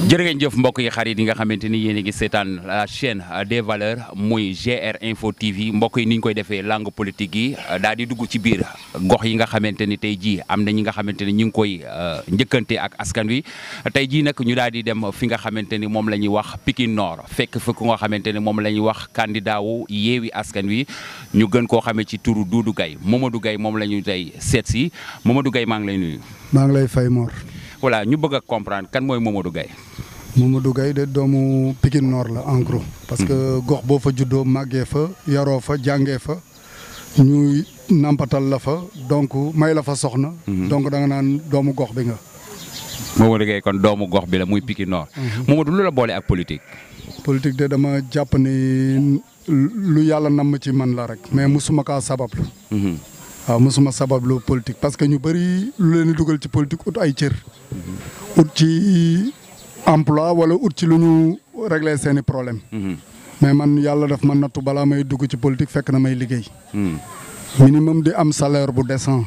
jërë ngeen jëf mbokk yi xarit yi nga xamante ni yéen a ngi seetaan la chaîne des valeurs muy GR Info TV mbokk yi ni ñu koy defee langue politique yi daal di dugg ci biir gox yi nga xamante ni tey jii am na ñi nga xamante ni ñu ngi koy njëkkante ak askan wi tey jii nag ñu daal di dem fi nga xamante ni moom la ñuy wax Pikine Nord fekk fa ku nga xamante ni moom la ñuy wax candidat wu Yewwi Askan Wi ñu gën koo xamee ci turu Doudou Gaye Mamadou Gaye moom la ñu tey seet si Mamadou Gaye maa ngi lay nuyu. maa ngi lay fay Mor. voilà ñu bëgg a comprendre kan mooy Mamadou Gaye. Mamadou Gaye de doomu Pikine Nord la en gros. parce que gox boo fa juddoo màggee fa yaroo fa jàngee fa ñuy nampatal la fa donc may la fa soxna. donc da nga naan doomu gox bi nga. Mamadou Gaye kon doomu gox bi la muy Pikine Nord. Mamadou lu la boole ak politique. politique de dama jàpp ni lu yàlla namm ci man la rek mais musuma kaa sabablu. waaw mosuma sabablu politique parce que ñu bëri lu leen di dugal ci politique ut ay cër. ut ci emploi wala ut ci lu ñu régler seeni problème mais man yàlla daf ma nattu balaa may dugg ci politique fekk na may liggéey. minimum di am salaire bu décent.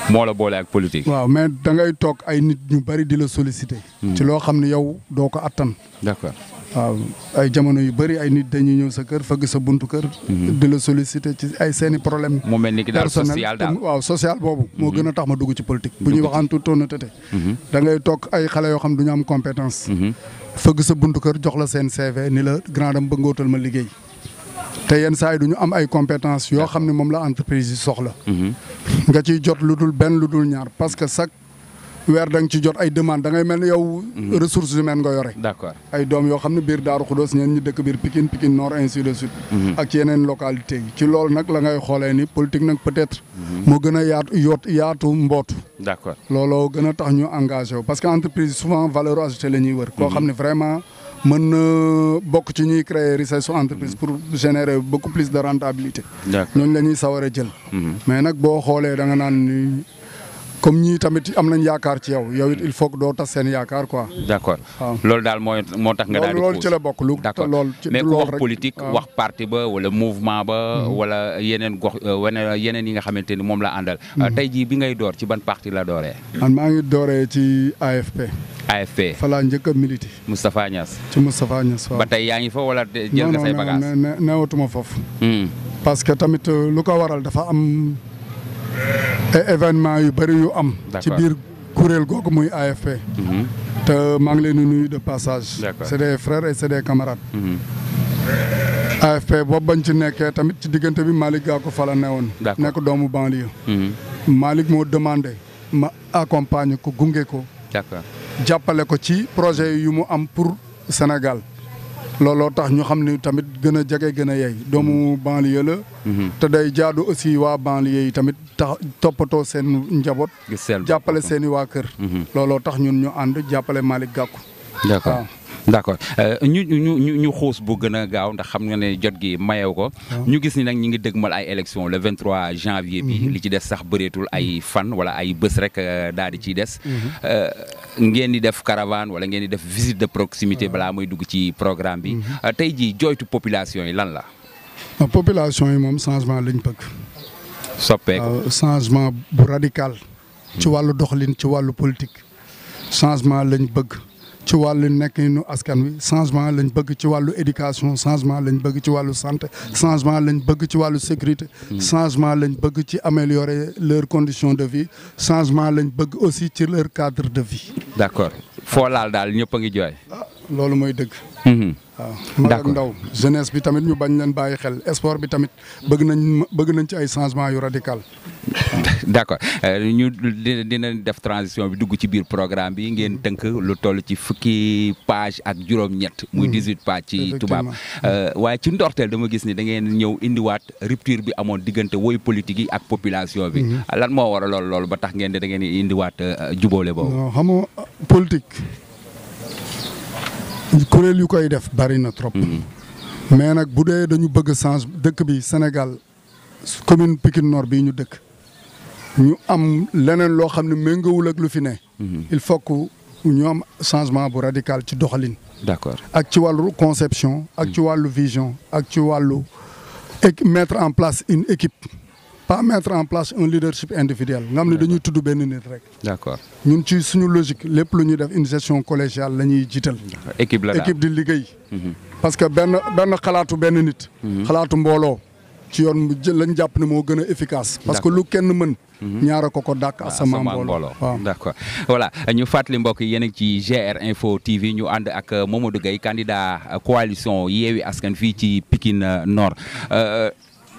moo la boole ak politique. waaw mais da ngay toog ay nit ñu bëri di la solliciter. ci loo xam ne yow doo ko attan. d'accord. waaw ay jamono yu bëri ay nit dañuy ñëw sa kër fëgg sa buntu kër. di la solliciter ci ay seeni problème mu mel ni ki daal social daal waaw social boobu. moo gën a tax ma dugg ci politique. bu ñuy waxaan toute honnêteté. da ngay toog ay xale yoo xam du ñu am compétence. fëgg sa buntu kër jox la seen CV ni la grand dame bëgg nga wutal ma liggéey. te yenn saa yi du ñu am ay compétence yoo xam ne moom la entreprise yi soxla. nga ciy jot lu dul benn lu dul ñaar parce que chaque weer da nga ci jot ay demande da ngay mel ni yow ressources humaines nga yore. d'accord ay doom yoo xam ne biir Daaru Xudoos ñeen ñi dëkk biir Pikine Pikine Nord ainsi de suite. ak yeneen localité yi ci loolu nag la ngay xoolee ni politique nag peut-être. moo gën a yaatu mbootu. d'accord looloo gën a tax ñu engagé wu parce que entreprise souvent valeur ajoutée la ñuy wër. koo xam ne vraiment mën na bokk ci ñuy créer richesse su entreprise pour générer beaucoup plus de rentabilité. ñooñu la ñuy sawar a jël. mais nag boo xoolee da nga naan ni. comme ñii tamit am nañ yaakaar ci yow it il faut que doo tas seen yaakaar quoi. d'accord loolu daal moo tax nga daal di loolu ci la bokk lu d'accord mais ku wax politique wax parti ba wala mouvement ba wala yeneen gox wala yeneen yi nga xamante ni moom la àndal. tey jii bi ngay door ci ban parti la dooree. man maa ngi dooree ci AFP. AFP fa laa njëkk a milité. Moustapha Niass. ci Moustapha Niass waaw. ba tey yaa ngi fa wala jël nga say bagages. non newatuma foofu. parce que tamit lu ko waral dafa am. événement yu bëri yu am. ci biir kuréel googu muy AFP. te maa ngi leen di nuyu de passage. c'est des frères et c'est des camarades. AFP boobu bañ ci nekkee tamit ci diggante bi Malick Gakou fa la newoon. nekk doomu banlieue. Malick moo demandé ma accompagner ko gunge ko. d'accord jàppale ko ci projet yu mu am pour Sénégal. looloo tax ñu xam ne tamit gën a jege gën a yey doomu banlieue la. te day jaadu aussi waa banlieue yi tamit tax toppatoo seen njaboot. jàppale seen i waa kër. looloo tax ñun ñu ànd jàppale Malick Gakou. d'accord d'accord ñu xuus bu gën a gaaw ndax xam nga ne jot gi mayew ko. ñu gis ni nag ñi ngi dëgmal ay élections le 23 janvier bi. li ci des sax bëreetul ay fan wala ay bés rek daal di ciy des. ngeen di def caravane wala ngeen di def visite de proximité balaa muy dugg ci programme bi. tey jii jooytu population yi lan la. population yi moom changement lañ bëgg. soppeeku changement bu radical. ci wàllu doxalin ci wàllu politique. changement lañ bëgg. ci wàllu nekkinu askan wi changement lañ bëgg ci wàllu éducation changement lañ bëgg ci wàllu santé changement lañ bëgg ci wàllu sécurité changement lañ bëgg ci améliorer leurs conditions de vie changement lañ bëgg aussi ci leur cadre de vie. d'accord foo laal daal ñëpp a ngi jooy. loolu mooy dëgg. waaw mag ak ndaw jeunesse bi tamit ñu bañ leen bàyyi xel sport bi tamit bëgg nañ ci ay changement yu radical. d'accord ñu dina def transition bi dugg ci biir programme bi ngeen tënk lu toll ci fukki page ak juróom-ñett. muy 18 pages ci tubaab. waaye ci ndorteel dama gis ni da ngeen ñëw indiwaat rupture bi amoon diggante woy politique yi ak population bi. lan moo waral loolu ba tax ngeen da ngeen indiwaat jubóole boobu. non xam nga politique. kuréel yu koy def bari na trop. mais nag bu dee dañu bëgg change dëkk bi Sénégal commune Pikine Nord bii ñu dëkk ñu am leneen loo xam ne méngawul ak lu fi ne. il faut que ñu am changement bu radical ci doxalin. d'accord ak ci wàllu conception. ak ci wàllu vision ak ci wàllu mettre en place une équipe pas mettre en place un leadership individuel nga xam ne dañuy tudd benn nit rek. d'accord ñun ci suñu logique lépp lu ñuy def une gestion collégiale la ñuy jiital. équipe la équipe di liggéey. parce que benn xalaatu benn nit. xalaatu mbooloo ci yoon lañ jàpp ne moo gën a efficace. parce que lu kenn mën. ñaara ko dàq asama mbooloo waaw d'accord voilà ñu fàttali mbokk yi yéen a ngi ci GR Info TV ñu ànd ak Mamadou Gueye candidat coalition Yewwi Askan fii ci Pikine Nord.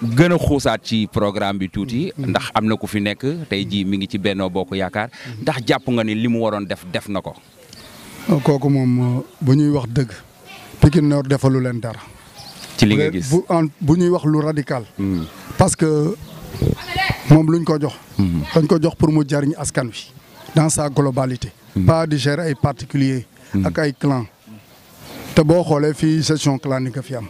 gën a xuusaat ci programme bi tuuti ndax am na ku fi nekk tey jii mi ngi ci Benno Bokk Yaakaar ndax jàpp nga ni li mu waroon def na ko. kooku moom bu ñuy wax dëgg Pikine Nord defalu leen dara. ci li nga gis bu ñuy wax lu radical. parce que moom luñ ko jox. dañ ko jox pour mu jariñ askan wi dans sa globalité. pas di gérer ay particuliers. ak ay clans. te boo xoolee fii gestion clanique fi am.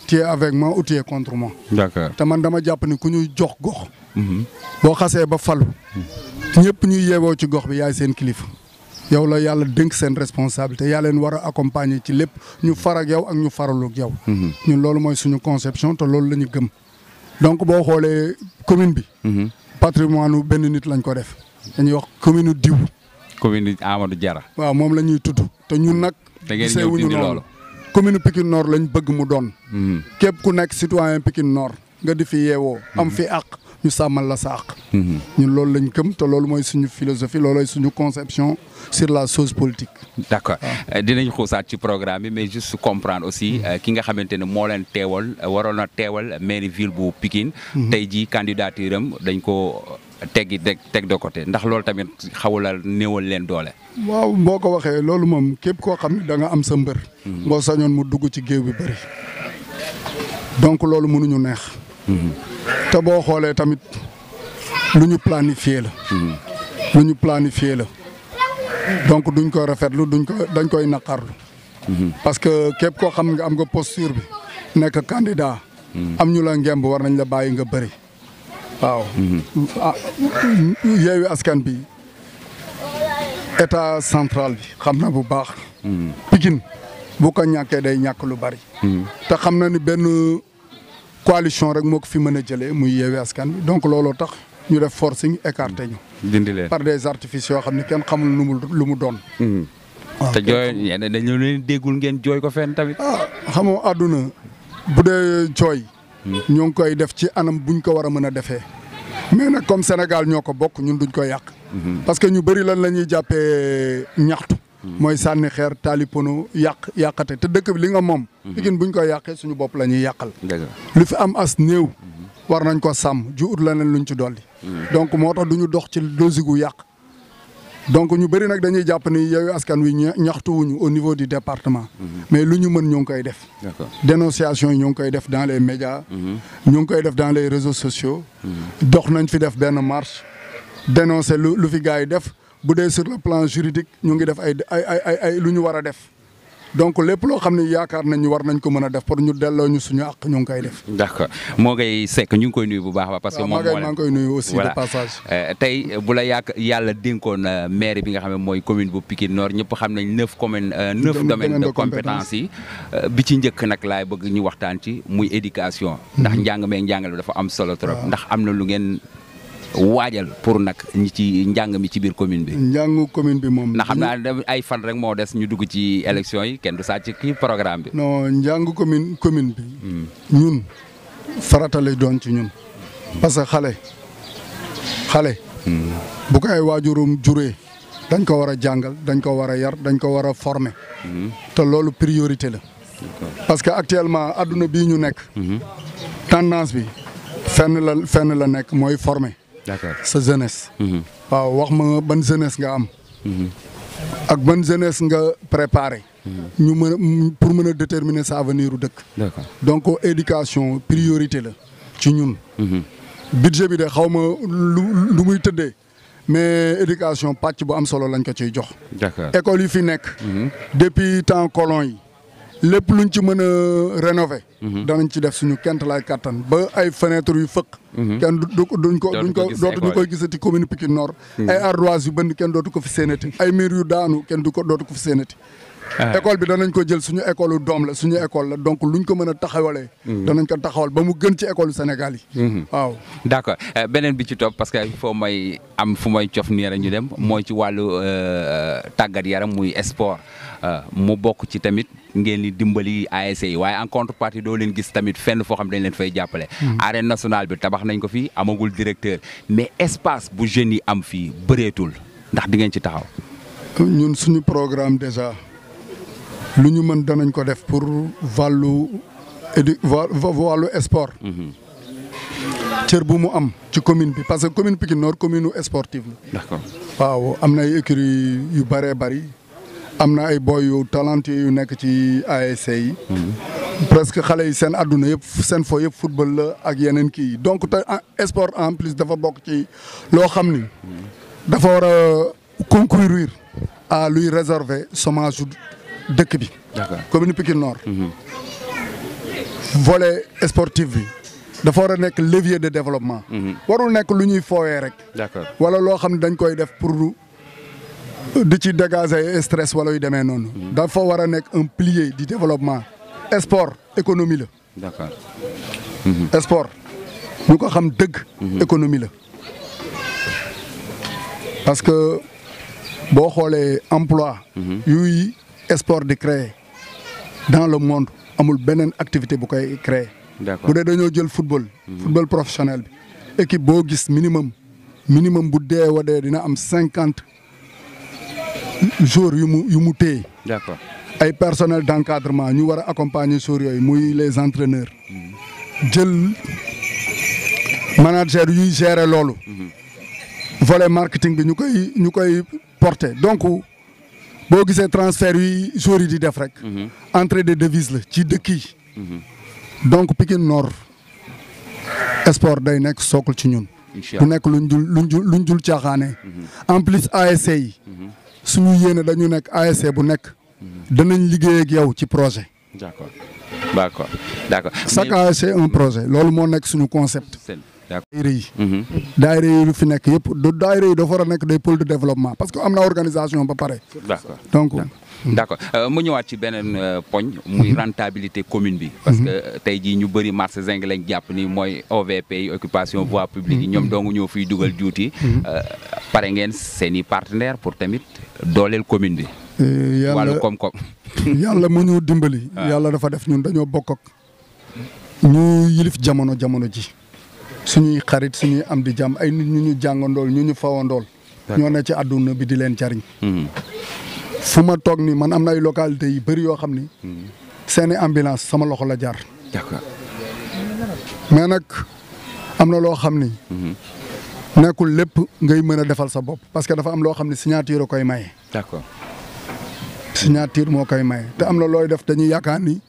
tu es avec moi ou tu es contre moi. d'accord te man dama jàpp ni ku ñuy jox gox. boo xasee ba falu. ñëpp ñuy yeewoo ci gox bi yaay seen kilifa. yow la yàlla dénk seen responsabilité yaa leen war a accompagner ci lépp ñu far ak yow ak ñu faraloo ak yow. ñun loolu mooy suñu conception te loolu la ñu gëm. donc boo xoolee commune bi. patrimoine benn nit lañ ko def. dañuy wax commune diw. commune Amadou Diarra. waaw moom la ñuy tudd te ñun nag. da ngeen ñëw dindi loolu commune Pikine Nord lañ bëgg mu doon. képp ku nekk citoyen Pikine Nord nga di fi yeewoo. am fi àq ñu sàmmal la sa àq. ñun loolu lañ gëm te loolu mooy suñu philosophie loolooy suñu conception sur la chose politique. d'accord dinañ xuusaat ci programme bi mais juste comprendre aussi ki nga xamante ne moo leen teewal waroon na teewal mairie ville bu Pikine. tey jii candidature am dañ ko teg de côté ndax loolu tamit xawula néewal leen doole. waaw boo ko waxee loolu moom képp koo xam ne da nga am sa mbër. boo sañoon mu dugg ci géew bi bëri. donc loolu mënuñu neex. te boo xoolee tamit lu ñu planifié la. lu ñu planifié la. donc duñ ko rafetlu dañ koy naqarlu. parce que képp koo xam nga am nga posture bi nekk candidat. am ñu la ngemb war nañ la bàyyi nga bëri. waaw Yewwi Askan bi état central bi xam na bu baax. Pikine bu ko ñàkkee day ñàkk lu bari. te xam na ni benn coalition rek moo ko fi mën a jëlee muy Yewwi Askan bi donc looloo tax ñu def forcing écarté ñu. dindi leen par des artifices yoo xam ne kenn xamul lu mu doon. te jooy dañu leen déggul ngeen jooy ko fenn tamit. xam nga àdduna bu dee jooy. ñoo ngi koy def ci anam buñ ko war a mën a defee. mais nag comme Sénégal ñoo ko bokk ñun duñ ko yàq. parce que ñu bëri lan la ñuy jàppee ñaxtu. mooy sànni xeer taalipono yàqate te dëkk bi li nga moom. Pikine buñ ko yàqee suñu bopp la ñuy yàqal. lu fi am as néew. war nañ ko sàmm ju ut leneen luñ ci dolli. donc moo tax duñu dox ci logique gu yàq. donc ñu bëri nag dañuy jàpp ni Yewwi Askan Wi ñaxtuwuñu au niveau du département. mais lu ñu mën ñoo ngi koy def. dénonciation yi ñoo ngi koy def dans les médias. ñoo ngi koy def dans les réseaux sociaux. dox nañ fi def benn marche. dénoncer lu fi gars yi def bu dee sur le plan juridique ñu ngi def ay lu ñu war a def. donc lépp loo xam ne yaakaar nañ ñu war nañ ko mën a def pour ñu delloo ñu suñu àq ñu ngi koy def. d'accord moo ngay sekk ñu ngi koy nuyu bu baax parce que moom maa ngi koy nuyu aussi de passage. tey bu la yàlla dénkoon maire bi nga xam ne mooy commune bu Pikine Nord ñëpp xam nañ 9 domaines de compétence yi. bi ci njëkk nag laay bëgg ñu waxtaan ci muy éducation. ndax njàng meeg njàngale dafa am solo trop. ndax am na lu ngeen waajal pour nag ñi ci njàng mi ci biir commune bi. njàngu commune bi moom. ndax xam naa ay fan rek moo des ñu dugg ci élection yi kenn du sàcc kii programme bi. non njàngu commune bi. ñun farata lay doon ci ñun. parce que xale. bu ko ay waajurum juree dañ ko war a jàngal dañ ko war a yar dañ ko war a former. te loolu priorité la. parce que actuellement adduna bii ñu nekk. tendance bi fenn la nekk mooy former. d'accord sa jeunesse. waaw wax ma ban jeunesse nga am. ak ban jeunesse nga préparé. ñu pour mën a déterminer sa avenir u dëkk. d'accord donc éducation priorité la ci ñun. budget bi de xaw ma lu muy tëddee mais éducation pàcc bu am solo lañ ko ciy jox. d'accord école yi fi nekk. depuis temps colon yi lépp luñ ci mën a rénover. danañ ci def suñu kent lay kattan ba ay fenêtre yu fëq. kenn dootuñu koy gisati commune Pikine Nord. ay ardoises yu bënd kenn dootu ko fi séenati. ay murs yu daanu kenn dootu ko fi séenati. école bi danañ ko jël suñu école doom la suñu école la donc luñ ko mën a taxawalee. danañ ko taxawal ba mu gën ci école Sénégal yi. waaw d'accord beneen bi ci topp parce que il faut may am fu may cof nii rek ñu dem mooy ci wàllu tàggat yaram muy sport mu bokk ci tamit ngeen di dimbali ASC yi waaye en contrepartie doo leen gis tamit fenn foo xam dañ leen fay jàppale. arène nationale bi tabax nañ ko fii amagul directeur mais espace bu jeunes yi am fii bëreetul ndax di ngeen ci taxaw. ñun suñu programme déjà. lu ñu mën danañ ko def pour wàllu sport. cër bu mu am ci commune bi parce que commune Pikine Nord commune sportive la. d'accord waaw am na ay écuries yu bëree bëri am na ay boy yu talentueux yu nekk ci ASC yi. presque xale yi seen adduna yëpp seen fo yëpp football la ak yeneen kii donc te sport en plus dafa bokk ci loo xam ni. dafa war a concourir à luy réserver chômage dëkk bi. d'accord commune Pikine Nord. volet sportif bi dafa war a nekk levier de développement. warul nekk lu ñuy fooyee rek. d'accord wala loo xam ne dañ koy def pour di ci dégager stress wala yu demee noonu. dafa war a nekk un pilier du développement. sport économie la. d'accord. sport ñu ko xam dëgg. économie la parce que boo xoolee emploi. yuy sport di créer dans le monde amul beneen activité bu koy créer. d'accord bu dee dañoo jël football. football professionnel bi équipe boo gis minimum bu dee wa dee dina am 50 joueurs yu mu téye. d'accord ay personnel d'encadrement ñu war a accompagner joueurs yooyu muy les entraîneurs. jël manager yuy gérer loolu. volet marketing bi ñu koy porter donc. boo gisee transfert yi joueurs yi di def rek. entrée de devise la ci dëkk yi. donc Pikine Nord sport day nekk sookul ci ñun. du nekk luñ dul caaxaanee. en plus ASC yi. suñu yéene dañu nekk ASC bu nekk. danañ liggéey ak yow ci projet. d'accord. chaque ASC un projet loolu moo nekk suñu concept. daayira yi. daayira yi lu fi nekk yëpp daayira yi dafa war a nekk des pôles de développement parce que am na organisation ba pare. d'accord donc. d'accord mu ñëwaat ci beneen poñ. muy rentabilité commune bi. parce que tey jii ñu bëri marché zinc lañ jàpp ni mooy OVP yi occupation voie publique yi ñoom dong ñoo fiy dugal juuti. pare ngeen seen i partenaire pour tamit dooleel commune bi. wàllu koom-koom. yàlla mu ñu dimbali. yàlla dafa def ñun dañoo bokk ak ñu yilif jamono ji. suñuy xarit suñuy am di jàmm ay nit ñu jàngandool ñu fawandool ñoo ne ci àdduna bi di leen jariñ. fu ma toog ni man am na ay localités yu bëri yoo xam ni. seeni ambulance sama loxo la jaar. d'accord mais nag am na loo xam ni. nekkul lépp ngay mën a defal sa bopp parce que dafa am loo xam ne signature koy maye. d'accord signature moo koy maye te am na looy def dañuy yaakaar ni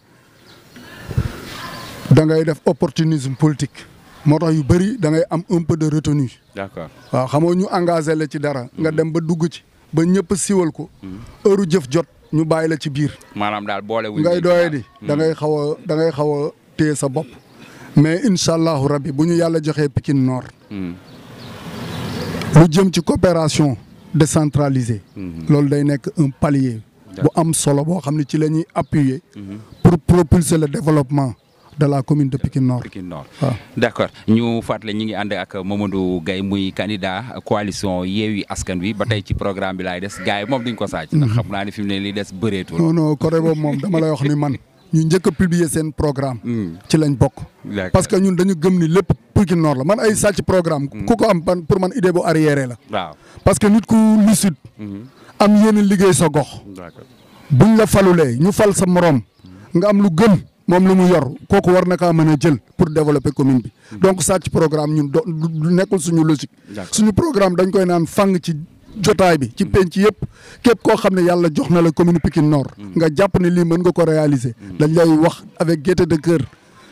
da ngay def opportunisme politique. moo tax yu bëri da ngay am un peu de retenue. d'accord waaw xamoo ñu engagé la ci dara. nga dem ba dugg ci ba ñëpp siwal ko. heure jëf jot ñu bàyyi la ci biir. maanaam daal boole wuñ ngay doye di da ngay xaw a téye sa bopp. mais incha allahu rabbi bu ñu yàlla joxee Pikine Nord. lu jëm ci coopération décentralisée. loolu day nekk un palier. bu am solo boo xam ne ci la ñuy appuyer. pour propulser le développement. de la commune de Pikine Nord. waaw d'accord ñu fàttali ñu ngi ànd ak Mamadou Gaye muy candidat coalition Yewwi Askan Wi ba tey ci programme bi laay des gars yi moom duñ ko sàcc. ndax xam naa ne fi mu ne li des bëreetul. non côté boobu moom dama lay wax ni man ñu njëkk a publier seen programme. ci lañ bokk. parce que ñun dañu gëm ni lépp Pikine Nord la man ay sàcc programme. ku ko am pour man idée bu arriéré la. waaw parce que nit ku lucide. am yéen liggéey sa gox. buñ la falulee ñu fal sa morom. nga am lu gën. moom lu mu yor kooku war na kaa mën a jël pour développer commune bi. donc sàcc programme ñun du nekkul suñu logique. suñu programme dañ koy naan fang ci jotaay bi ci penc yëpp képp koo xam ne yàlla jox na la commune Pikine Nord. nga jàpp ne lii mën nga ko réaliser. dañ lay wax avec gaieté de cœur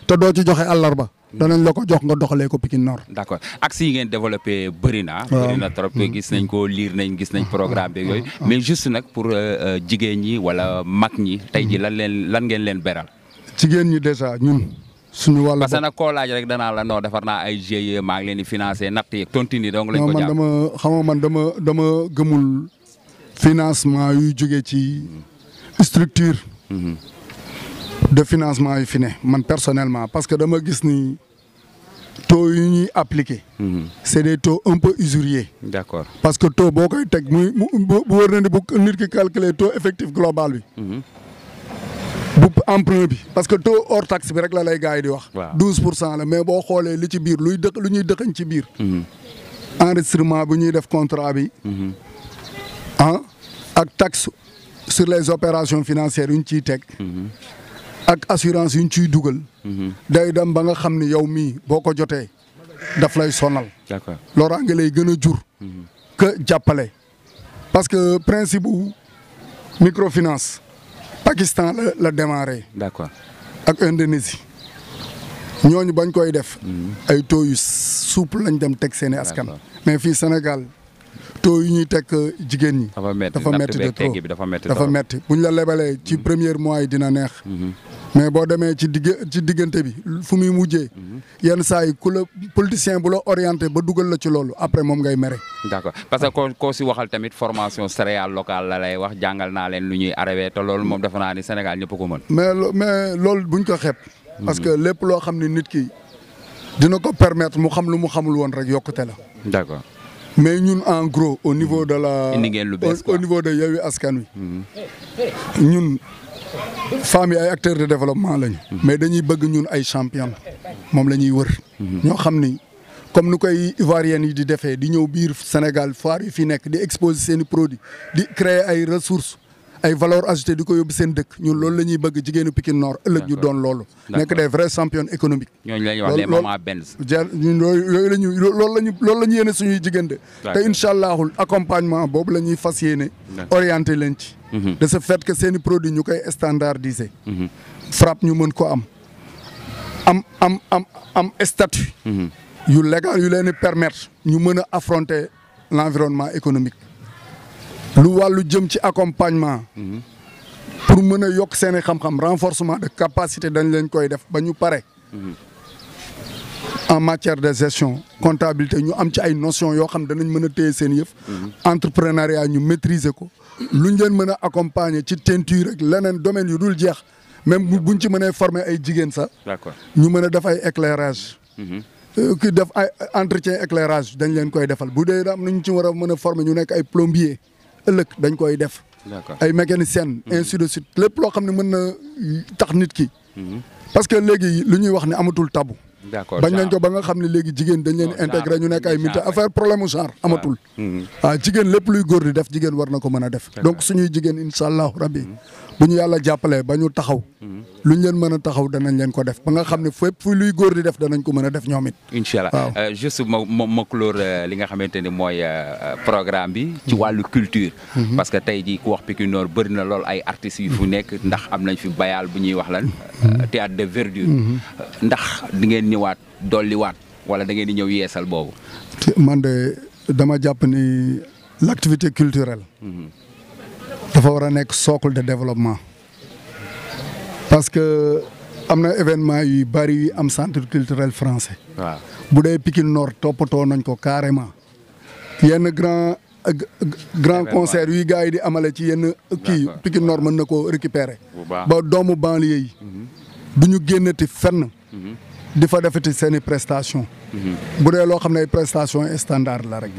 te doo ci joxe àllarba danañ la ko jox nga doxalee ko Pikine Nord. d'accord axe yi ngeen développé bëri na trop gis nañ ko lire nañ gis nañ programme bi yooyu mais juste nag pour jigéen ñi wala mag ñi tey ji lan ngeen leen beral. jigéen ñi déjà ñun suñu wàll. parce que nag koo laaj rek danaa la non defar naa ay GIE maa ngi leen di financé natt yeeg tontine donc lañ ko jàpp. man dama gëmul financement yuy jógee ci structure de financement yu fi ne man personnellement parce que dama gis ni taux yu ñuy appliqué. c'est des taux un peu usuriers. d'accord parce que taux boo koy teg bu wër na ni bu nit ki calculer taux effectif global bi. bu emprunt bi parce que taux hors taxe bi rek la lay gars yi di wax. 12% la mais boo xoolee li ci biir lu ñuy dëxañ ci biir. enregistrement bu ñuy def contrat bi. ak taxe sur les opérations financières yu ñu ciy teg. ak assurance yu ñu ciy dugal. day dem ba nga xam ni yow mii boo ko jotee daf lay sonal. d'accord loraange lay gën a jur. que jàppale. parce que principe bu microfinance Pakistan la démarré. d'accord ak Indonésie ñooñu bañ koy def. ay taux yu souple lañ dem teg seeni askan. mais fii Sénégal taux yu ñuy teg jigéen ñi. dafa metti de trop dafa metti buñ la lebalee ci premier mois yi dina neex. mais boo demee ci diggante bi fu muy mujjee. yenn saa yi ku la politicien bu la orienté ba dugal la ci loolu après moom ngay mere. d'accord parce que koo si waxal tamit formation céréale locale la lay wax jàngal naa leen lu ñuy arrêté te loolu moom defe naa ni Sénégal ñëpp ko mën. mais loolu buñ ko xeeb. parce que lépp loo xam ne nit ki dina ko permettre mu xam lu mu xamul woon rek yokkute la. d'accord mais ñun en gros au niveau de la. indi ngeen lu bees quoi au niveau de Yewwi Askan Wi. ñun femmes yi ay acteurs de développement lañu. mais dañuy bëgg ñun ay champion moom la ñuy wër. ñoo xam ni comme nu koy ivoiriennes yi di defee di ñëw biir Sénégal foire yi fi nekk di exposer seen i produits di créer ay ressources ay valeur ajoutée di ko yóbbu seen dëkk ñun loolu la ñuy bëgg jigéenu Pikine Nord ëllëg ñu doon loolu. nekk des vrais champions économiques. ñooñu la ñuy wax les mamans Benz. ñun yooyu la ñu loolu la ñu yéene suñuy jigéen de. te incha allahul accompagnement boobu la ñuy fas yéene. orienté leen ci. de ce fait que seen i produits ñu koy standardiser. FRAPP ñu mën ko am statut. yu légal yu leen di permettre ñu mën a affronter l'environnement économique. lu wàllu jëm ci accompagnement. pour mën a yokk seen i xam-xam renforcement de capacité dañ leen koy def ba ñu pare. en matière de gestion comptabilité ñu am ci ay notions yoo xam danañ mën a téye seen yëf. entrepreneuriat ñu maîtriser ko. luñ leen mën a accompagner ci teinture ak leneen domaine yu dul jeex même buñ ci mënee former ay jigéen sax. d'accord ñu mën a def ay éclairage. ki def ay entretien éclairage dañ leen koy defal bu dee am nañu ci war a mën a former ñu nekk ay plombier ëllëg dañ koy def. ay mécanicien ainsi de suite lépp loo xam ne mën na tax nit ki. parce que léegi lu ñuy wax ne amatul tabu. d'accord bañ nañ ko ba nga xam ne léegi jigéen dañ leen intégré ñu nekk ay militaire affaire problème mu genre amatul. waaw jigéen lépp luy góor di def jigéen war na ko mën a def. donc suñuy jigéen incha allahu rabbi bu ñu yàlla jàppalee ba ñu taxaw. luñ leen mën a taxaw danañ leen ko def ba nga xam ne fépp fu luy góor di def danañ ko mën a def ñoom it. incha allah juste ma clore li nga xamante ni mooy programme bi. ci wàllu culture. parce que tey jii ku wax Pikine Nord bëri na lool ay artistes yu fu nekk ndax am nañ fi bayal bu ñuy wax lan. théâtre de verdure. ndax di ngeen ñëwaat dolliwaat wala da ngeen di ñëw yeesal boobu. man de dama jàpp ni l'activité culturelle. dafa war a nekk socle de développement. parce que am na événement yu bari yu am centre culturel français. waaw bu dee Pikine Nord toppatoo nañ ko carrément. yenn grand concert yuy gars yi di amale ci yenn kii Pikine Nord mën na koo récupérer. ba doomu banlieue yi. du ñu génnati fenn. di fa defati seen i prestation bu dee loo xam ne ay prestation standard la rek.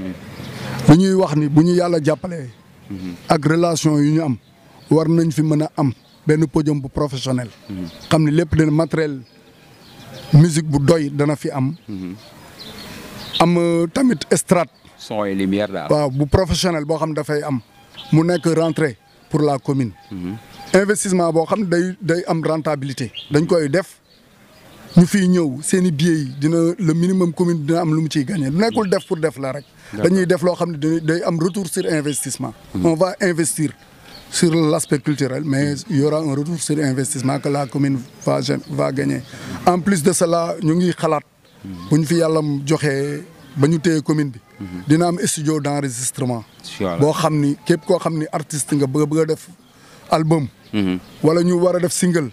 lu ñuy wax ni bu ñu yàlla jàppalee. ak relation yu ñu am war nañ fi mën a am benn podium bu professionnel. xam ne lépp dina matériel musique bu doy dana fi am. am tamit estrade. son et lumière daal. waaw bu professionnel boo xam ne dafay am mu nekk rentrée pour la commune. investissement boo xam ne day am rentabilité dañ koy def. ñu fiy ñëw seen i billets yi dina le minimum commune dina am lu mu ciy gagné du nekkul def pour def la rek. dañuy def loo xam ne day am retour sur investissement. on va investir sur l'aspect culturel, mais il y aura un retour sur investissement que la commune va gagner. En plus de cela, ñu ngi xalaat bu ñu fi yàlla joxee ba ñu téye commune bi. dina am studio d'enregistrement. boo xam ni képp koo xam ni artiste nga bëgg a def album. wala ñu war a def single.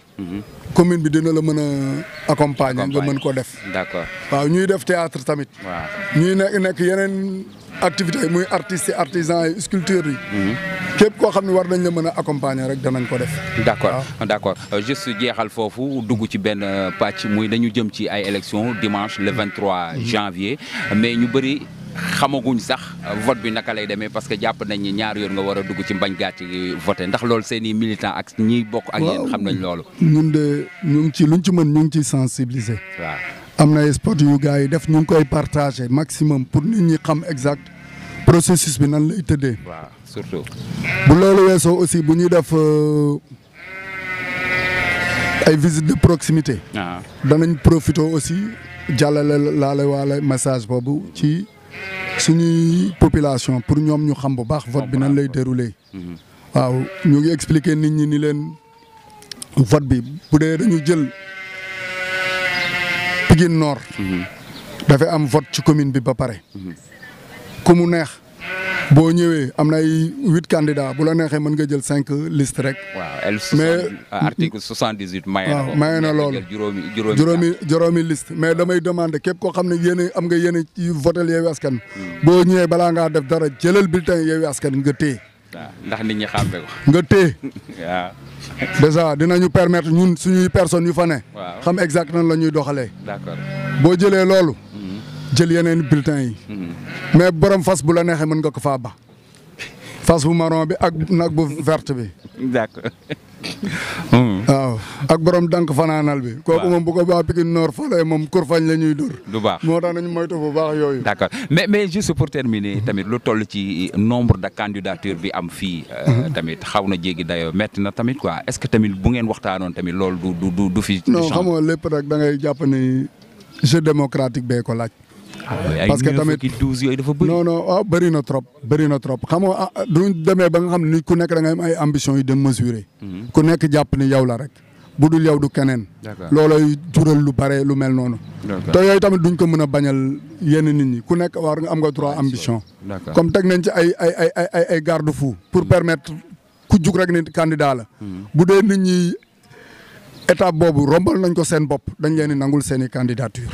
commune bi dina la mën a accompagner nga mën ko def. d'accord waaw ñuy def théâtre tamit. waaw ñuy nekk yeneen activités muy artistes yi artisans yi sculpteurs yi. képp koo xam ne war nañ la mën a accompagner rek danañ ko def. d'accord juste jeexal foofu dugg ci benn pàcc muy dañu jëm ci ay élections dimanche le 23 janvier mais ñu bëri. xamaguñ sax vote bi naka lay demee parce que jàpp nañ ni ñaar yoon nga war a dugg ci mbañ gàcce voté ndax loolu seen i militants ak ñiy bokk ak yéen xam nañ loolu. ñun de ñu ngi ci luñ ci mën ñu ngi ciy sensibiliser. waaw am na ay spot yu gars yi def ñu ngi koy partager maximum pour nit ñi xam exact processus bi nan lay tëddee. waaw surtout. bu loolu weesoo aussi bu ñuy def ay visite de proximité. danañ profité aussi jàllale laale waale message boobu ci. suñuy population pour ñoom ñu xam bu baax vote bi nan lay dérouler. waaw ñu ngi expliquer nit ñi ni leen vote bi bu dee dañu jël Pikine Nord. dafay am vote ci commune bi ba pare. ku mu neex boo ñëwee am na ay 8 candidats bu la neexee mën nga jël 5 listes rek. waaw mais article 78 maye na loolu juróomi liste mais damay demander képp koo xam ne yéen am nga yéen ci votel Yewwi Askan boo ñëwee balaa ngaa def dara jëlal bulletin Yewwi Askan nga téye. waaw ndax nit ñi xàmme ko. nga téye. waaw. déjà dinañu permettre ñun suñuy personnes yu fa ne. waaw xam exact nan la ñuy doxalee. d'accord boo jëlee loolu. jël yeneen bulletins yi. mais borom fas bu la neexee mën nga ko faa ba. fas bu marron bi ak nag bu verte bi. d'accord. waaw ak borom dank fanaanal bi. kooku moom bu ko baax Pikine Nord fale moom kurfañ la ñuy dóor. du baax moo tax nañu moytu bu baax yooyu. d'accord mais juste pour terminer tamit lu toll ci nombre de candidature bi am fii. tamit xaw na jéggi dayoo metti na tamit quoi est-ce que tamit bu ngeen waxtaanoon tamit loolu du fi. non xam nga lépp rek da ngay jàpp ni jeu démocratique bee ko laaj. parce que tamit 12 yooyu dafa bëri. non waaw bëri na trop xam nga duñ demee ba nga xam ne nit ku nekk da ngay am ay ambitions yu dem mesurer. ku nekk jàpp ni yow la rek bu dul yow du keneen. loolooy jural lu bare lu mel noonu. te yooyu tamit duñ ko mën a bañal yenn nit ñi ku nekk war nga am nga droit ambition. comme teg nañ ci ay garde-fou pour permettre ku jug rek ni candidat la. bu dee nit ñi. étape boobu rombal nañ ko seen bopp dañ leen di nangul seen i candidature.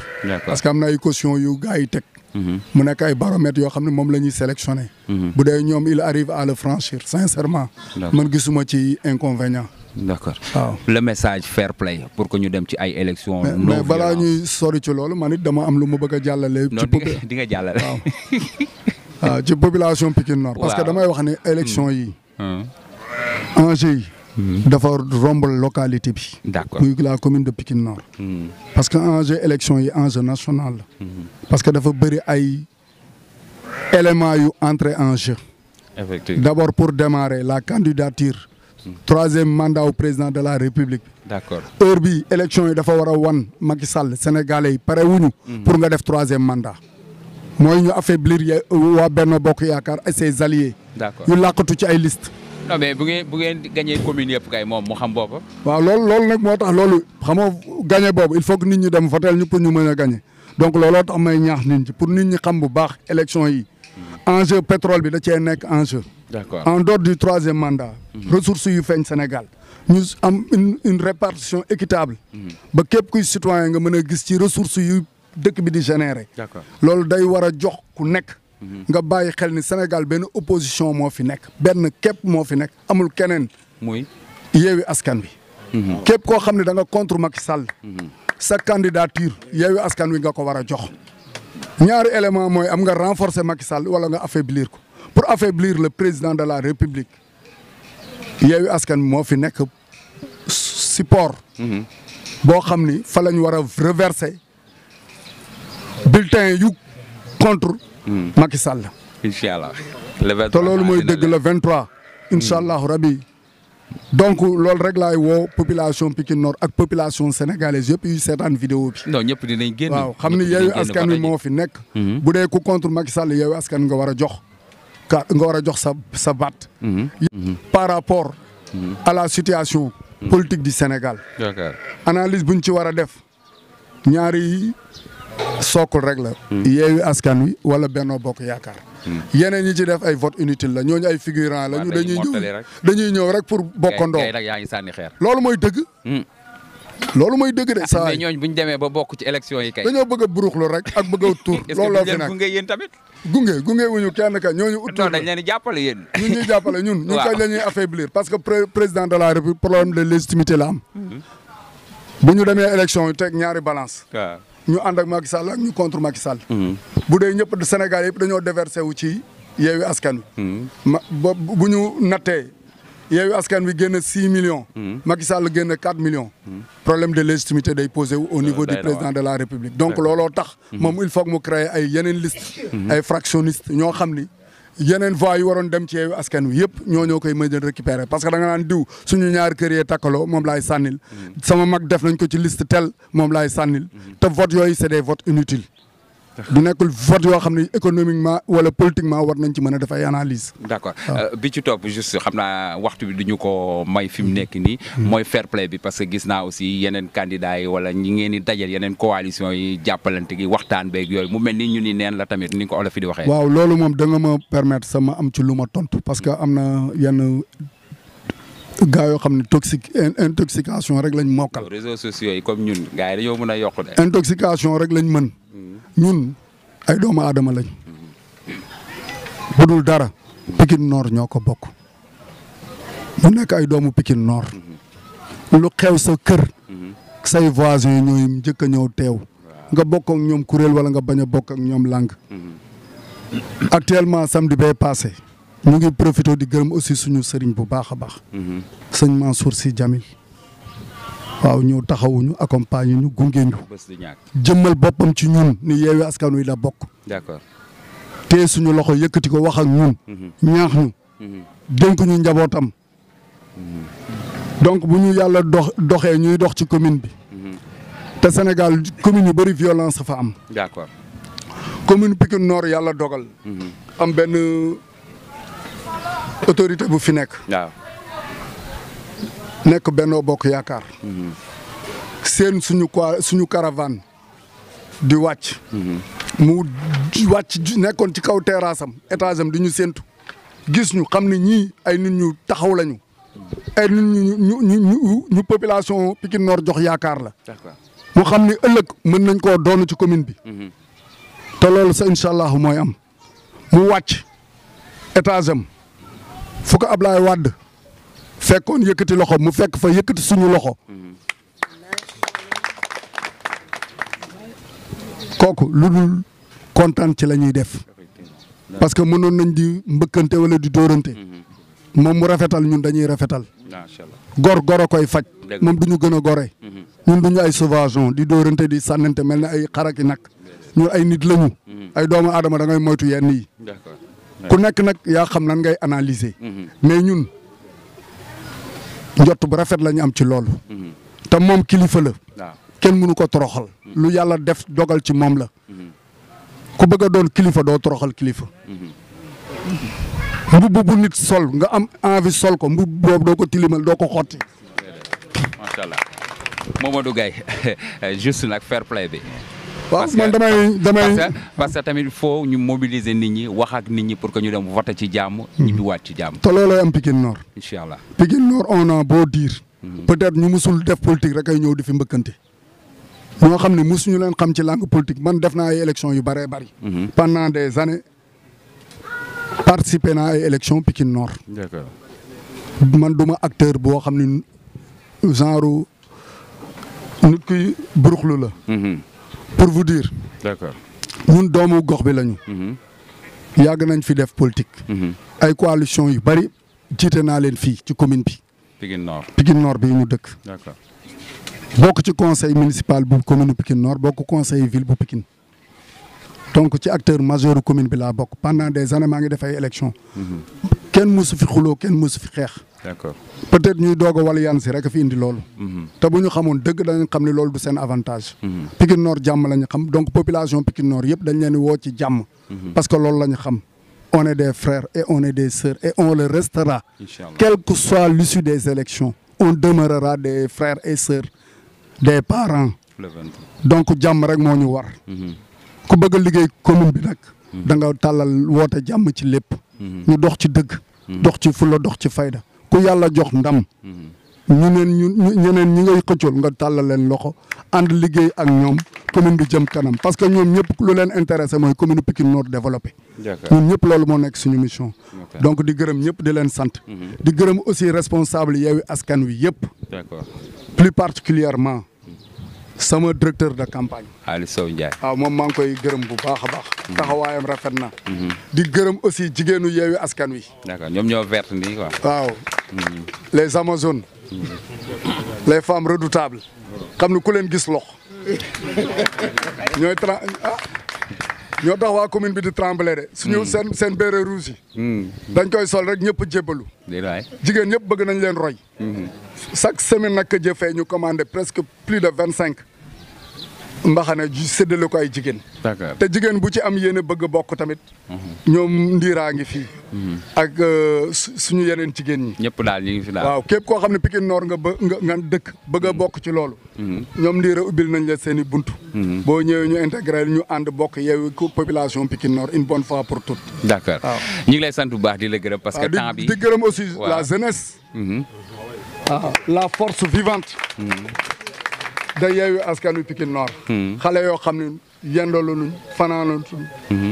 parce que am na ay caution yu gars yi teg. mu nekk ay baromètres yoo xam ne moom la ñuy sélectionné. bu dee ñoom il arrive à le franchir sincèrement. man gisuma ci inconvénient. d'accord waaw le message fair play pour que ñu dem ci ay élections. mais balaa ñuy sori ci loolu man it dama am lu ma bëgg a jàllale. ci di nga jàllale. waaw ci population Pikine Nord. parce que damay wax ne élection yi. enjeu yi. dafa romb localité bi. d'accord muy la commune de Pikine Nord. parce que enjeu élection yi enjeu national la. parce que dafa bëri ay éléments yu entré en jeu. effectivement d'abord pour démarrer la candidature. troisième mandat au président de la République. d'accord heure bi élection yi dafa war a wan Macky Sall sénégalais yi pare wuñu pour nga def troisième mandat. mooy ñu affaiblir waa Benno Bokk Yaakaar et ses alliés. d'accord yu làqatu ci ay liste non mais bu ngeen gagné commune yëpp kay moom mu xam boppam. waaw loolu nag moo tax loolu xam nga gagné boobu il faut que nit ñi dem votel ñu pour ñu mën a gagné donc looloo tax may ñaax nit ñi pour nit ñi xam bu baax élection yi enjeu pétrole bi da cee nekk enjeu. d'accord en dehors du troisième mandat. ressources yu feeñ Sénégal ñu am une répartition équitable. ba képp kuy citoyen nga mën a gis ci ressources yu dëkk bi di générer. d'accord loolu day war a jox ku nekk. nga bàyyi xel ni Sénégal benn opposition moo fi nekk benn képp moo fi nekk amul keneen. muy Yewwi Askan Wi. képp koo xam ne da nga contre Macky Sall. sa candidature Yewwi Askan Wi nga ko war a jox. ñaari élément mooy am nga renforcer Macky Sall wala nga affaiblir ko pour affaiblir le président de la République Yewwi Askan Wi moo fi nekk support. boo xam ni fa lañ war a reverser bulletin yu contre. Macky Sall. incha allah. te loolu mooy dëgg le 23. incha allahu rabi. donc loolu rek laay woo population Pikine Nord ak population sénégalaise yëpp yu seetaan vidéo bi. non ñëpp dinañ génn. waaw xam ni Yewwi Askan Wi moo fi nekk. bu dee ku contre Macky Sall Yewwi Askan nga war a jox. nga war a jox sa baat. par rapport à la situation politique du Sénégal. analyse buñ ci war a def ñaari sookul rek la. Yewwi Askan Wi wala Benno Bokk Yaakaar. yeneen ñi ci def ay vote inutile la ñooñu ay figurant la ñu dañuy ñëw rek pour bokkandoo. yaa ngi sànni xeer. loolu mooy dëgg. loolu mooy dëgg de saa mais ñooñu bu ñu demee ba bokk ci élection yi kay. dañoo bëgg a buruxlu rek ak bëgg a tur. loolu la fi nag gunge yéen tamit. gunge wuñu kenn ka ñooñu. ut non dañ leen di jàppale yéen. ñun jàppale ñun. ñu koy la ñuy affaiblir parce que président de la République problème de légitimité la am. bu ñu demee élection yi teg ñaari balance. ñu ànd ak Macky Sall ak ñu contre Macky Sall. bu dee ñëpp de Sénégal yëpp dañoo déversé wu ci Yewwi Askan Wi. bu ñu nattee Yewwi Askan Wi génn 6 millions. Macky Sall génn 4 millions. problème de légitimité day posé wu au niveau du président de la République. donc looloo tax. moom il faut que mu créer ay yeneen liste ay fractionnistes ñoo xam ni yeneen voix yi waroon dem ci Yewwi Askan Wi yëpp ñoo koy mën a récupérer parce que da nga naan diw suñu ñaari kër yee takkaloo moom laay sànnil. sama mag def nañ ko ci liste tel moom laay sànnil. te vote yooyu c'est des votes inutiles. du nekkul vote yoo xam ne économiquement wala politiquement war nañ ci mën a def ay analyse. d'accord bi ci topp juste xam naa waxtu bi du ñu ko may fi mu nekk nii. mooy fair play bi parce que gis naa aussi yeneen candidats yi wala ñi ngeen di dajal yeneen coalition yi jàppalante gi waxtaan beeg yooyu mu mel ni ñu ni neen la tamit ni ko olof di waxee. waaw loolu moom da nga ma permettre sama am ci lu ma tontu parce que am na yenn gaa yoo xam ne intoxication rek lañ mokkal. réseaux sociaux yi comme ñun gars yi dañoo mën a yokk de. intoxication rek lañ mën. ñun ay doomu aadama lañ. bu dul dara. Pikine Nord ñoo ko bokk. ñu nekk ay doomu Pikine Nord. lu xew sa kër. say voisins ñooy njëkk a ñëw teew. nga bokk ak ñoom kuréel wala nga bañ a bokk ak ñoom langue. actuellement samedi bay passé. ñu ngi profité di gërëm aussi suñu sëriñ bu baax a baax. sëñ Mansour Sy Djamil. waaw ñëw taxawuñu accompagner ñu gunge ñu. jëmmal boppam ci ñun ni Yewwi Askan Wi la bokk. d'accord. te suñu loxo yëkkati ko wax ak ñun. ñaax ñu. dénk ñu njabootam. donc bu ñu yàlla doxee ñuy dox ci commune bi. te Sénégal commune yu bëri violence fa am. d'accord. commune Pikine Nord yàlla dogal. am benn autorité bu fi nekk. waaw. nekk Benno Bokk Yaakaar. seen suñu caravane di wàcc. mu wàcc nekkoon ci kaw terrasse am étage am di ñu séntu gis ñu xam ne ñii ay nit ñu taxaw lañu. ay nit ñu population Pikine Nord jox yaakaar la. mu xam ni ëllëg mën nañ koo doon ci commune bi. te loolu sa incha allah mooy am. mu wàcc étage am fu ko Ablaye Wade fekkoon yëkkati loxo mu fekk fa yëkkati suñu loxo. kooku lu dul kontaan ci la ñuy def. parce que mënoon nañ di mbëkkante wala di dóorante. moom mu rafetal ñun dañuy rafetal. gor a koy faj. moom du ñu gën a gore. ñun du ñu ay sauvageon di dóorante di sànnante mel ne ay xaraki nag. ñun ay nit lañu. ay doomu aadama da ngay moytu yenn yi. ku nekk nag yaa xam nan ngay analyser. mais ñun njott bu rafet la ñu am ci loolu. te moom kilifa la. kenn mënu ko toroxal. lu yàlla def dogal ci moom la. ku bëgg a doon kilifa doo toroxal kilifa. mbubb bu nit sol nga am envie sol ko mbubb boobu doo ko tilimal doo ko xotti. macha allah Momadou Gaye juste nag fair play bi. waaw man damay parce que tamit il faut ñu mobiliser nit ñi wax ak nit ñi pour que ñu dem voter ci jàmm. ñibbiwaat ci jàmm. te loolooy am Pikine Nord. incha allah Pikine Nord on a beau dire. peut-être ñu musul def politique rek ay ñëw di fi mbëkkante. ñoo xam ne musuñu leen xam ci langue politique man def naa ay élections yu bëree bëri. pendant des années participé naa ay élections Pikine Nord. d'accord. man duma acteur boo xam ne genre nit kuy buruxlu la. pour vous dire. d'accord. ñun doomu gox bi lañu. yàgg nañ fi def politique. ay coalition yu bëri jiite naa leen fii ci commune bi. Pikine Nord bi ñu dëkk. d'accord. bokk ci conseil municipal bu commune Pikine Nord bokk conseil ville bu Pikine. donc ci acteur majeur commune bi laa bokk pendant des années maa ngi def ay élections. kenn mësu fi xuloo kenn mësu fi xeex. d'accord. peut-être ñuy doog a wala yan si rek fi indi loolu. te bu ñu xamoon dëgg dañu xam ne loolu du seen avantage. Pikine Nord jàmm la ñu xam donc population Pikine Nord yëpp dañ leen di woo ci jàmm. parce que loolu la ñu xam on est des frères et on est des sœurs et on le restera. Inch'Allah. Quelle que soit l'issue des élections, on demeurera des frères et sœurs, des parents. Donc jàmm rek moo ñu war. ku bëgg a liggéey commune bi nag. da nga tàllal woote jàmm ci lépp. ñu dox ci dëgg. dox ci fulla dox ci fayda ku yàlla jox ndam. ñeneen ñi ngay xëccool nga tàllal leen loxo ànd liggéey ak ñoom commune bi jëm kanam parce que ñoom ñëpp lu leen intéressé mooy commune Pikine Nord développé. ñun ñëpp loolu moo nekk suñu mission. donc di gërëm ñëpp di leen sant. di gërëm aussi responsable Yewwi Askan Wi yëpp. plus particulièrement sama directeur de campagne. Ali Sow Ndiaye. waaw moom maa ngi koy gërëm bu baax a baax. taxawaayam rafet na. di gërëm aussi jigéenu Yewwi Askan Wi. d'accord ñoom ñoo vert nii quoi. waaw les Amazones. les femmes redoutables. xam ne ku leen gis lox ñoo tax waa commune bi di trembler de. suñu seen béret rouge yi. dañ koy sol rek ñëpp jébbalu. jigéen ñëpp bëgg nañ leen roy. chaque semaine nag jëfee ñu commandé presque plus de 25 mbaxane ju séddale ko ay jigéen. d'accord te jigéen bu ci am yéene bëgg bokk tamit. ñoom ndiiraa ngi fii. ak suñu yeneen jigéen ñi. ñëpp daal ñu ngi fi daal. waaw képp koo xam ne Pikine Nord nga dëkk bëgg a bokk ci loolu. ñoom ndiira ubbil nañ la seen i buntu. boo ñëwee ñu intégré ñu ànd bokk Yewwi population Pikine Nord une bonne fois pour toutes. d'accord ñu ngi lay sant bu baax di la gërëm parce que temps bi di gërëm aussi la jeunesse. la force vivante. da Yewwi Askan Wi Pikine Nord. xale yoo xam ne yendaluñu fanaanaluñu.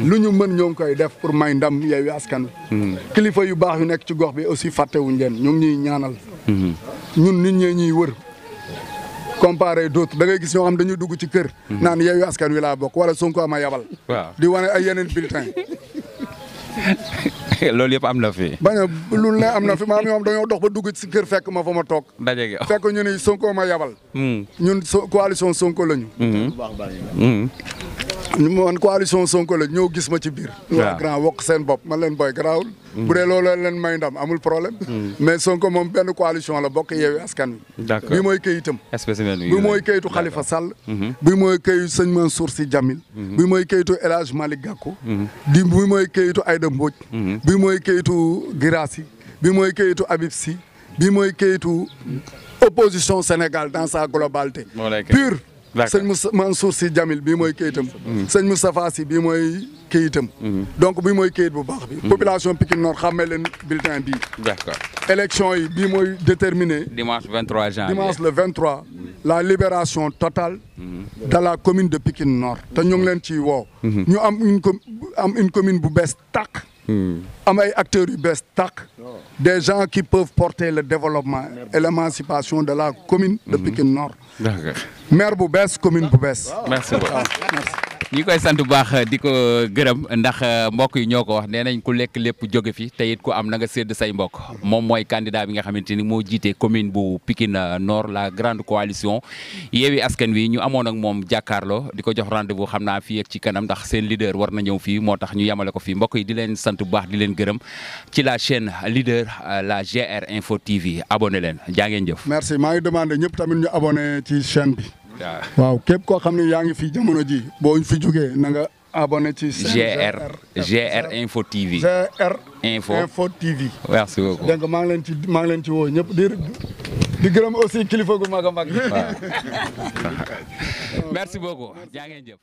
lu ñu mën ñoo ngi koy def pour may ndam Yewwi Askan Wi. kilifa yu baax yu nekk ci gox bi aussi fàttewuñ leen ñu ngi ñuy ñaanal. ñun nit ñee ñuy wër. comparé d'autres da ngay gis ñoo xam dañuy dugg ci kër. naan Yewwi Askan Wi laa bokk wala Sonko ma yabal. waaw di wane ay yeneen bulletin. loolu yëpp am na fi. bañ a lu ne am na fi maanaam ñoom dañoo dox ba dugg ci kër fekk ma fa ma toog. daje gi fekk ñu ni Sonko ma yabal. ñun coalition Sonko lañu. man coalition Sonko la ñëw gis ma ci biir. waa grand wokk seen bopp man leen boy garaawul. bu dee loolu leen may ndam amul problème. mais Sonko moom benn coalition la bokk Yewwi Askan Wi. d'accord bi mooy kayitam. bi mooy kayitu Khalifa Sall. bi mooy kayitu sëñ Mansour Sy Djamil. bi mooy kayitu El Hadj Malick Gakou. bi mooy kayitu Aïda Mbodj. bi mooy kayitu Girassi. bi mooy kayitu Habib Sy. bi mooy kayitu opposition Sénégal dans sa globalité. pure. sëñ Mansour Sy Djamil bii mooy kayitam. sëñ Moustapha Sy bii mooy kayitam. donc bii mooy kayit bu baax bi. population Pikine Nord xàmmee leen bulletin bii. d'accord élection yi bii mooy déterminé. dimanche 23 janvier dimanche le 23. la libération totale. de la commune de Pikine Nord. te ñu ngi leen ciy woo. ñu am une commune bu bees tàq. am ay acteurs yu bees tàq. des gens qui peuvent porter le développement et l'émancipation de la commune de Pikine Nord. d'accord maire bu bees commune bu bees. merci beaucoup ñi koy sant bu baax di ko gërëm ndax mbokk yi ñoo ko wax nee nañ ku lekk lépp jóge fi te it ku am na nga sédd say mbokk moom mooy candidat bi nga xamante ni moo jiite commune bu Pikine Nord la grande coalition Yewwi Askan Wi ñu amoon ak moom jàkkaarloo di ko jox rendez-vous xam naa fii ak ci kanam ndax seen leader war na ñëw fii moo tax ñu yemale ko fii mbokk yi di leen sant bu baax di leen gërëm ci la chaîne leader la GR Info TV abonné leen jaa ngeen jëf. merci maa ngi demandé ñëpp tamit ñu abonné ci chaîne bi. waaw képp koo xam ne yaa ngi fi jamono ji boo fi jógee na nga abonné ci GR Info TV. GR Info TV. merci beaucoup. donc maa ngi leen ci woo ñëpp di gërëm aussi kilifa gu mag a mag. merci beaucoup jaa ngeen jëf.